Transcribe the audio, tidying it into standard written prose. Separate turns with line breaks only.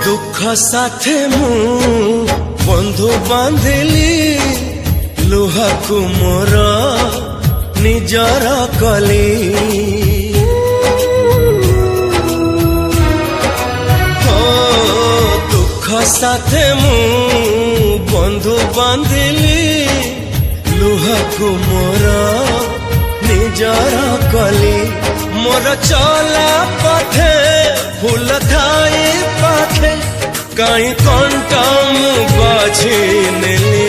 दुख साथे मु बंधु बांधिली लुहा को मोर निजर कली दुख साथे मु बंधु बांधिली लुहा को मोर निजर कली मोर चला पथे फूल थाई पाखे कहीं कंटा मु बाझी नेली